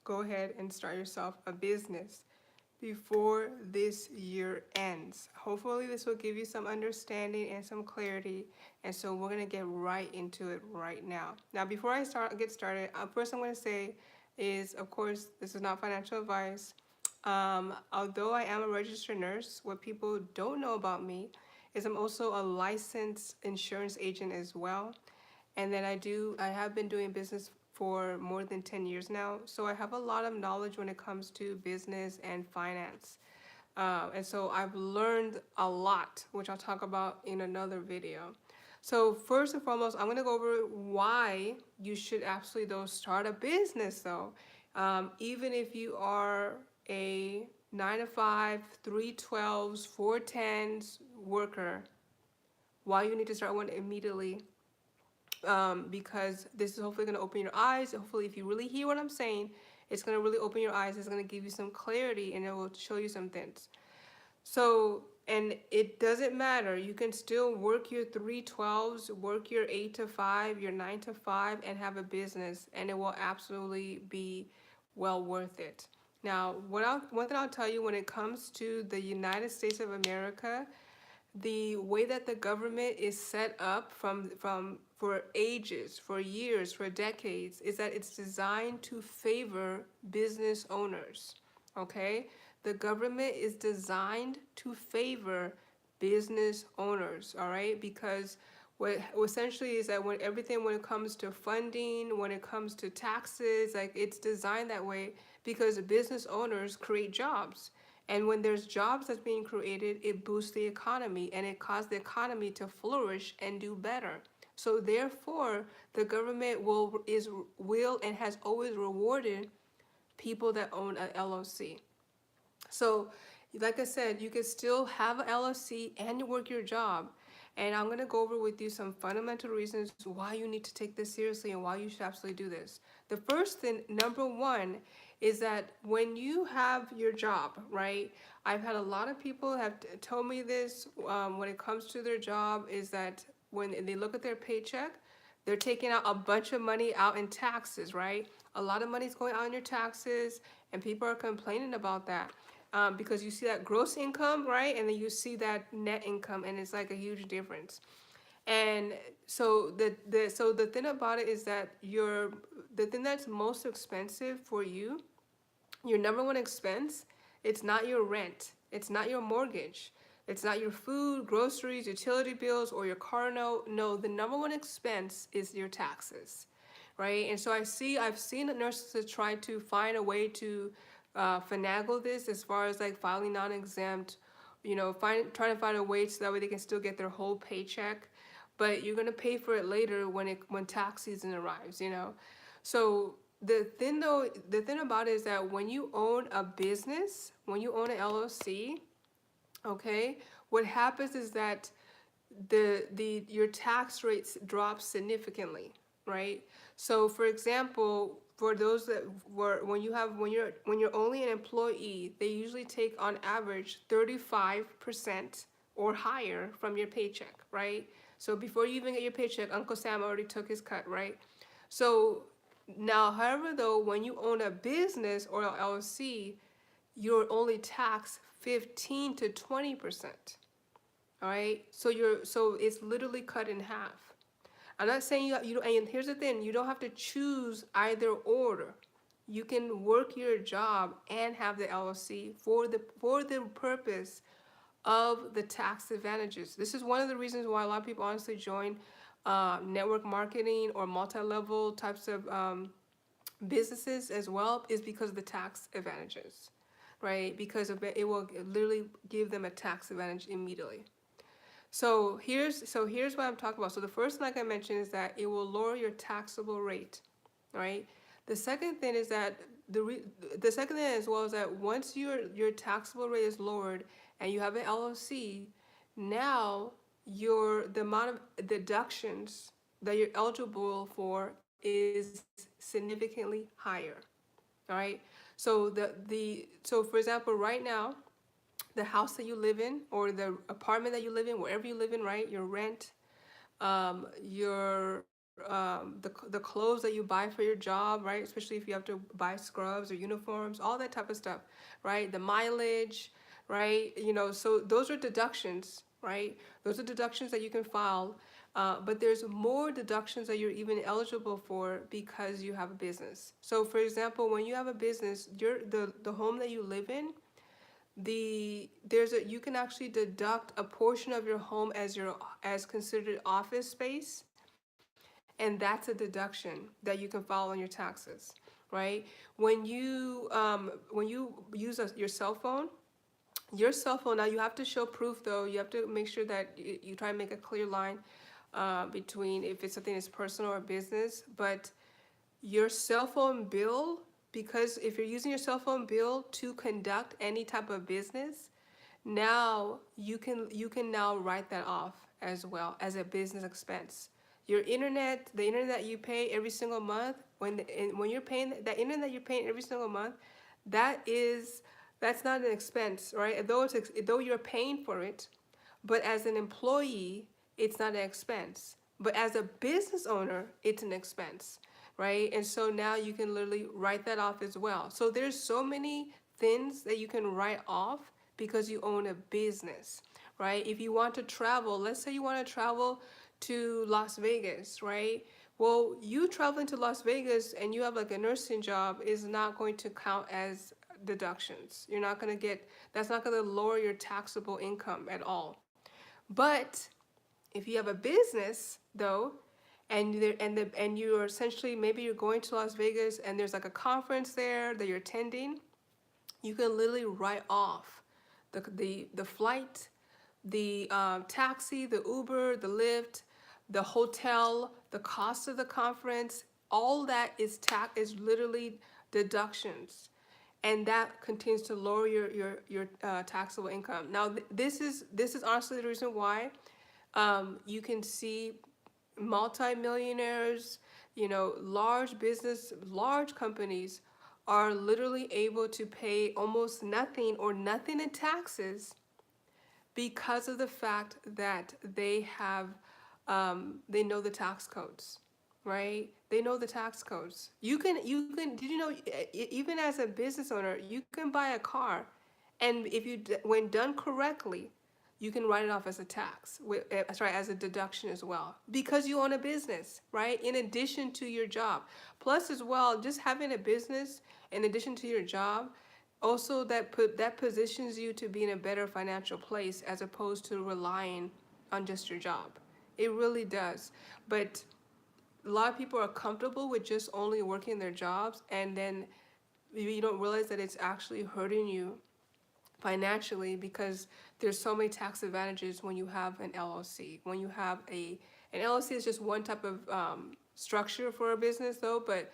go ahead and start yourself a business before this year ends. Hopefully this will give you some understanding and some clarity. And so we're gonna get right into it right now. Now, before I get started, first I'm gonna say is, of course, this is not financial advice. Although I am a registered nurse, what people don't know about me is I'm also a licensed insurance agent as well. And then I have been doing business for more than 10 years now. So I have a lot of knowledge when it comes to business and finance. And so I've learned a lot, which I'll talk about in another video. So first and foremost, I'm gonna go over why you should absolutely though start a business though. Even if you are a 9 to 5, 3 12s, 4 10s worker, why you need to start one immediately, because this is hopefully going to open your eyes. Hopefully, if you really hear what I'm saying, it's going to really open your eyes. It's going to give you some clarity and it will show you some things. So, and it doesn't matter. You can still work your 3 12s, work your 8 to 5, your 9 to 5, and have a business, and it will absolutely be well worth it. Now, one thing I'll tell you when it comes to the United States of America, the way that the government is set up from for ages, for years, for decades, is that it's designed to favor business owners. Okay? The government is designed to favor business owners, all right? Because what essentially is that when it comes to funding, when it comes to taxes, like it's designed that way because business owners create jobs. And when there's jobs that's being created, it boosts the economy and it causes the economy to flourish and do better. So therefore, the government will and has always rewarded people that own an LLC. So, like I said, you can still have an LLC and you work your job. And I'm going to go over with you some fundamental reasons why you need to take this seriously and why you should absolutely do this. The first thing, number one, is that when you have your job, right? I've had a lot of people have told me this, when it comes to their job, is that when they look at their paycheck, they're taking out a bunch of money out in taxes, right? A lot of money's going out in your taxes, and people are complaining about that. Because you see that gross income, right? And then you see that net income, and it's like a huge difference. And so the thing about it is that the thing that's most expensive for you, your number one expense, it's not your rent, it's not your mortgage, it's not your food, groceries, utility bills, or your car note. No, the number one expense is your taxes, right? And so I've seen nurses try to find a way to finagle this as far as like filing non-exempt, trying to find a way so that way they can still get their whole paycheck, but you're gonna pay for it later when tax season arrives. So the thing about it is that when you own a business, when you own an LLC, okay, what happens is that your tax rates drop significantly, right? So for example, for those that were when you're only an employee, they usually take on average 35% or higher from your paycheck, right? So before you even get your paycheck, Uncle Sam already took his cut, right? So now, however, though, when you own a business or an LLC, you're only taxed 15 to 20%. All right, so it's literally cut in half. I'm not saying you and here's the thing, you don't have to choose either or. You can work your job and have the LLC for the purpose of the tax advantages. This is one of the reasons why a lot of people honestly join network marketing or multi-level types of businesses as well, is because of the tax advantages, right? Because of it will literally give them a tax advantage immediately. So here's what I'm talking about. So the first thing, like I mentioned, is that it will lower your taxable rate, right? The second thing is that the second thing as well is that once your taxable rate is lowered and you have an LLC, now the amount of deductions that you're eligible for is significantly higher. All right. So for example, right now, the house that you live in or the apartment that you live in, wherever you live in, right? Your rent, your the clothes that you buy for your job, right? Especially if you have to buy scrubs or uniforms, all that type of stuff, right? The mileage, right? So those are deductions, right? Those are deductions that you can file. But there's more deductions that you're even eligible for because you have a business. So for example, when you have a business, the home that you live in, you can actually deduct a portion of your home as considered office space, and that's a deduction that you can file on your taxes, right? When you use your cell phone, now you have to show proof though. You have to make sure that you try and make a clear line between if it's something that's personal or business. But your cell phone bill, because if you're using your cell phone bill to conduct any type of business, now you can now write that off as well as a business expense. The internet you pay every single month, when you're paying that internet you're paying every single month, that is that's not an expense, right? Though you're paying for it, but as an employee, it's not an expense. But as a business owner, it's an expense, right? And so now you can literally write that off as well. So there's so many things that you can write off because you own a business, right? If you want to travel, let's say you want to travel to Las Vegas, right? Well, you traveling to Las Vegas and you have like a nursing job is not going to count as deductions. You're not going to get, that's not going to lower your taxable income at all. But if you have a business though, and you are essentially, maybe you're going to Las Vegas and there's like a conference there that you're attending, you can literally write off the flight, the taxi, the Uber, the Lyft, the hotel, the cost of the conference. All that is literally deductions, and that continues to lower your taxable income. Now, this is honestly the reason why you can see multimillionaires, large companies are literally able to pay almost nothing or nothing in taxes because of the fact that they know the tax codes, right? They know the tax codes. Did you know, even as a business owner, you can buy a car, and when done correctly, you can write it off as a sorry, as a deduction as well, because you own a business, right? In addition to your job. Plus as well, just having a business in addition to your job, also that positions you to be in a better financial place as opposed to relying on just your job. It really does. But a lot of people are comfortable with just only working their jobs, and then you don't realize that it's actually hurting you financially, because there's so many tax advantages when you have an LLC. When you have an LLC is just one type of structure for a business though, but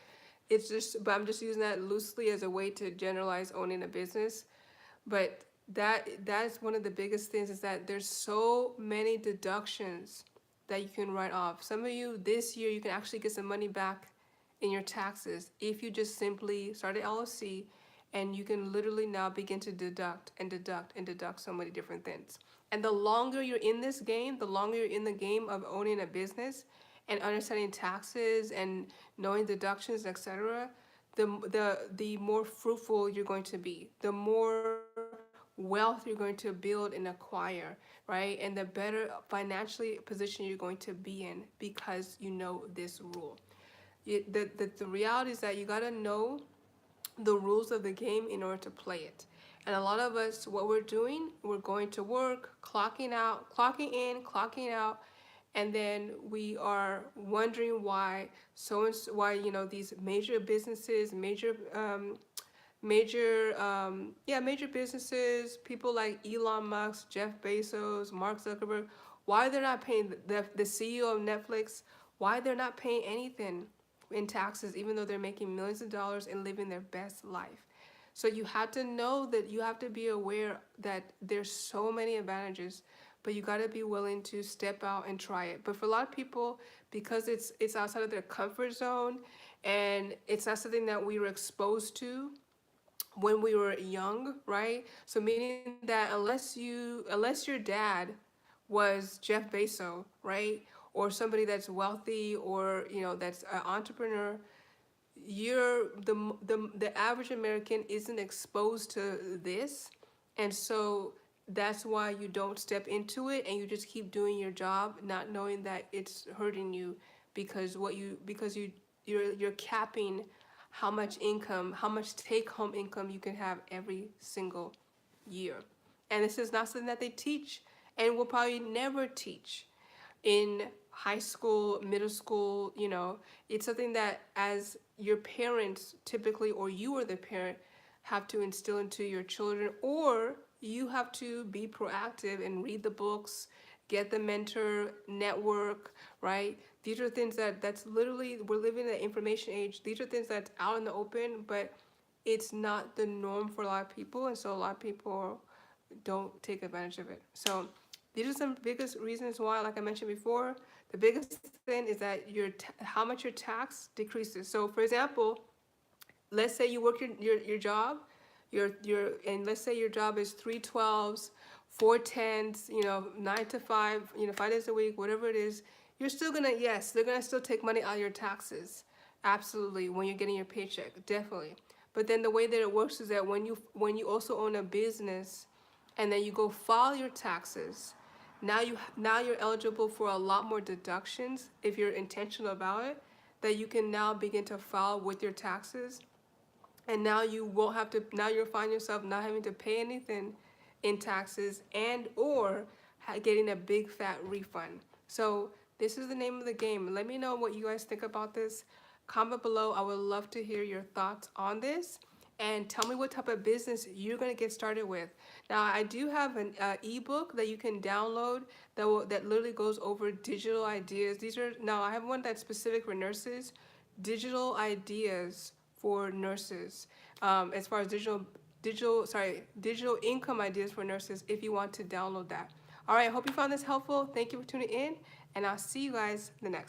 I'm just using that loosely as a way to generalize owning a business. But that is one of the biggest things, is that there's so many deductions that you can write off. Some of you this year, you can actually get some money back in your taxes if you just simply start an LLC, and you can literally now begin to deduct and deduct and deduct so many different things. And the longer you're in this game, the longer you're in the game of owning a business and understanding taxes and knowing deductions, etc., the more fruitful you're going to be, the more wealth you're going to build and acquire, right? And the better financially position you're going to be in because you know this rule. The reality is that you got to know the rules of the game in order to play it. And a lot of us, what we're doing, we're going to work, clocking out, clocking in, clocking out, and then we are wondering why these major businesses, major businesses, people like Elon Musk, Jeff Bezos, Mark Zuckerberg, why they're not paying the CEO of Netflix, why they're not paying anything in taxes, even though they're making millions of dollars and living their best life. So you have to know that, you have to be aware that there's so many advantages, but you got to be willing to step out and try it. But for a lot of people, because it's outside of their comfort zone, and it's not something that we were exposed to when we were young, right? So meaning that unless your dad was Jeff Bezos, right? or somebody that's wealthy, or that's an entrepreneur, the average American isn't exposed to this, and so that's why you don't step into it, and you just keep doing your job, not knowing that it's hurting you, because you're capping how much take home income you can have every single year. And this is not something that they teach, and will probably never teach in high school, middle school. It's something that, as your parents typically, or you are the parent, have to instill into your children, or you have to be proactive and read the books, get the mentor, network, right? These are things that's literally, we're living in the information age. These are things that's out in the open, but it's not the norm for a lot of people, and so a lot of people don't take advantage of it. So these are some biggest reasons why, like I mentioned before, the biggest thing is that how much your tax decreases. So for example, let's say you work your job, and let's say your job is 312s, 410s, 9 to 5, 5 days a week, whatever it is. You're still gonna, yes, they're gonna still take money out of your taxes, absolutely, when you're getting your paycheck, definitely. But then the way that it works is that when you also own a business, and then you go file your taxes, now you're eligible for a lot more deductions if you're intentional about it, that you can now begin to file with your taxes. And now you won't have to, now you'll find yourself not having to pay anything in taxes, and or getting a big fat refund. So this is the name of the game. Let me know what you guys think about this. Comment below. I would love to hear your thoughts on this, and tell me what type of business you're going to get started with. Now, I do have an ebook that you can download that literally goes over digital ideas. Now I have one that's specific for nurses, digital ideas for nurses, as far as digital income ideas for nurses, if you want to download that. All right, I hope you found this helpful. Thank you for tuning in, and I'll see you guys the next time.